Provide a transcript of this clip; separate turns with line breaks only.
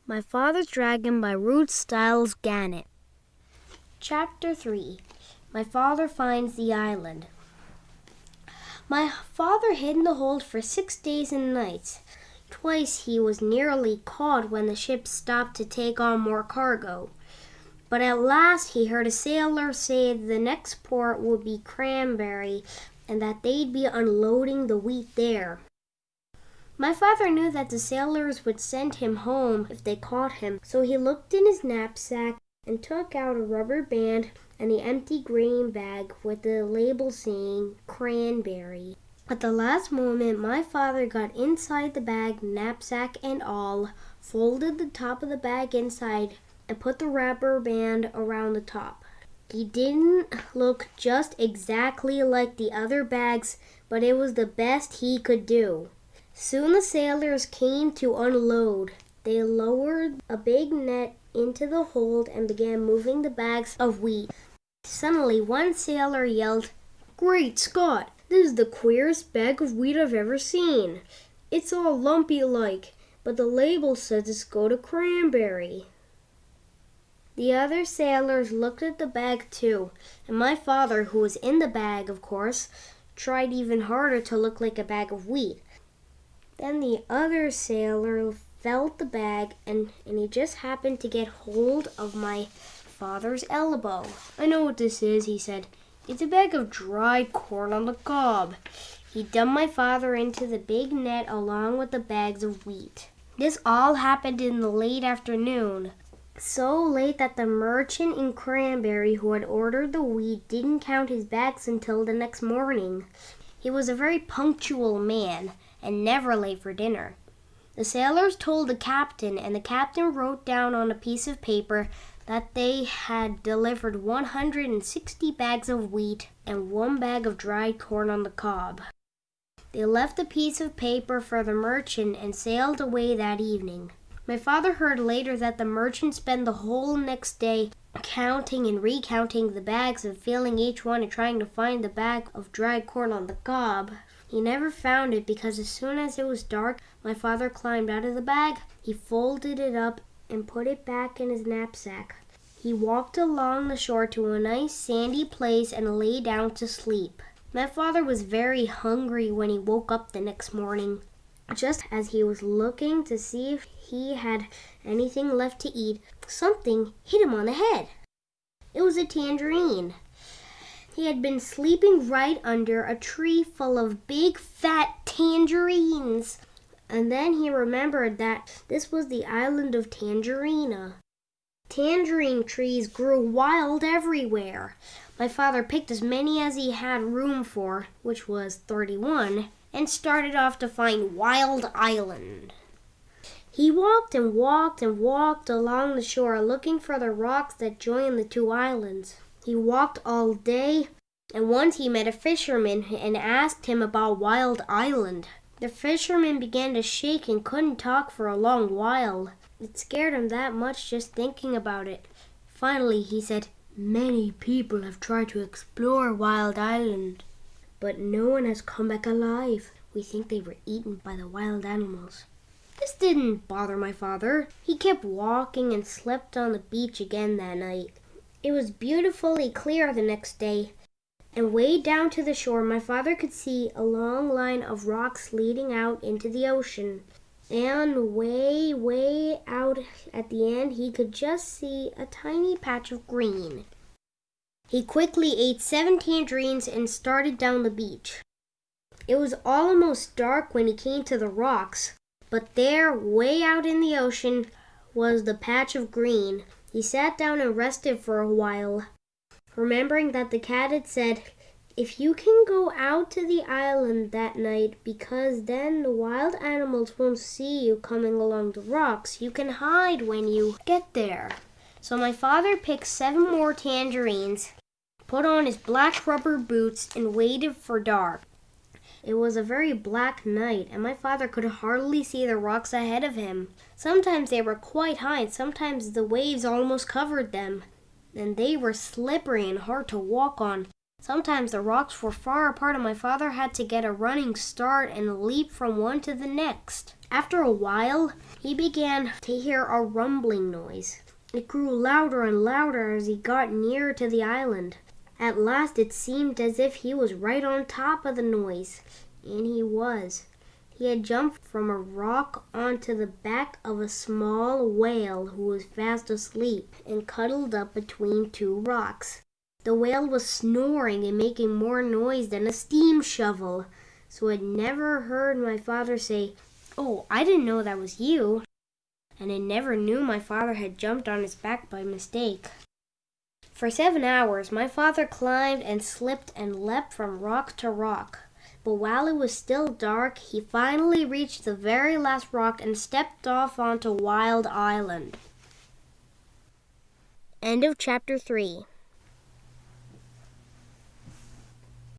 My Father's Dragon by Ruth Stiles Gannett. Chapter 3. My Father Finds the Island. My father hid in the hold for 6 days and nights. Twice he was nearly caught when the ship stopped to take on more cargo. But at last he heard a sailor say the next port would be Cranberry and that they'd be unloading the wheat there. My father knew that the sailors would send him home if they caught him, so he looked in his knapsack and took out a rubber band and the empty grain bag with the label saying Cranberry. At the last moment, my father got inside the bag, knapsack and all, folded the top of the bag inside, and put the rubber band around the top. He didn't look just exactly like the other bags, but it was the best he could do. Soon the sailors came to unload. They lowered a big net into the hold and began moving the bags of wheat. Suddenly, one sailor yelled, "Great Scott! This is the queerest bag of wheat I've ever seen. It's all lumpy like, but the label says it's go to Cranberry." The other sailors looked at the bag too, and my father, who was in the bag, of course, tried even harder to look like a bag of wheat. Then the other sailor felt the bag, and he just happened to get hold of my father's elbow. "I know what this is," he said. "It's a bag of dried corn on the cob." He dumped my father into the big net along with the bags of wheat. This all happened in the late afternoon. So late that the merchant in Cranberry who had ordered the wheat didn't count his bags until the next morning. He was a very punctual man and never late for dinner. The sailors told the captain, and the captain wrote down on a piece of paper that they had delivered 160 bags of wheat and 1 bag of dried corn on the cob. They left the piece of paper for the merchant and sailed away that evening. My father heard later that the merchant spent the whole next day counting and recounting the bags and feeling each one and trying to find the bag of dried corn on the cob. He never found it because as soon as it was dark, my father climbed out of the bag. He folded it up and put it back in his knapsack. He walked along the shore to a nice sandy place and lay down to sleep. My father was very hungry when he woke up the next morning. Just as he was looking to see if he had anything left to eat, something hit him on the head. It was a tangerine. He had been sleeping right under a tree full of big fat tangerines. And then he remembered that this was the island of Tangerina. Tangerine trees grew wild everywhere. My father picked as many as he had room for, which was 31, and started off to find Wild Island. He walked and walked and walked along the shore looking for the rocks that joined the two islands. He walked all day, and once he met a fisherman and asked him about Wild Island. The fisherman began to shake and couldn't talk for a long while. It scared him that much just thinking about it. Finally, he said, "Many people have tried to explore Wild Island, but no one has come back alive. We think they were eaten by the wild animals." This didn't bother my father. He kept walking and slept on the beach again that night. It was beautifully clear the next day, and way down to the shore my father could see a long line of rocks leading out into the ocean. And way, way out at the end he could just see a tiny patch of green. He quickly ate 7 tangerines and started down the beach. It was almost dark when he came to the rocks, but there, way out in the ocean, was the patch of green. He sat down and rested for a while, remembering that the cat had said, "If you can go out to the island that night, because then the wild animals won't see you coming along the rocks, you can hide when you get there." So my father picked 7 more tangerines, put on his black rubber boots, and waited for dark. It was a very black night, and my father could hardly see the rocks ahead of him. Sometimes they were quite high, and sometimes the waves almost covered them, and they were slippery and hard to walk on. Sometimes the rocks were far apart, and my father had to get a running start and leap from one to the next. After a while, he began to hear a rumbling noise. It grew louder and louder as he got nearer to the island. At last it seemed as if he was right on top of the noise, and he was. He had jumped from a rock onto the back of a small whale who was fast asleep and cuddled up between two rocks. The whale was snoring and making more noise than a steam shovel, so it never heard my father say, "Oh, I didn't know that was you," and it never knew my father had jumped on his back by mistake. For 7 hours, my father climbed and slipped and leapt from rock to rock. But while it was still dark, he finally reached the very last rock and stepped off onto Wild Island. End of chapter 3.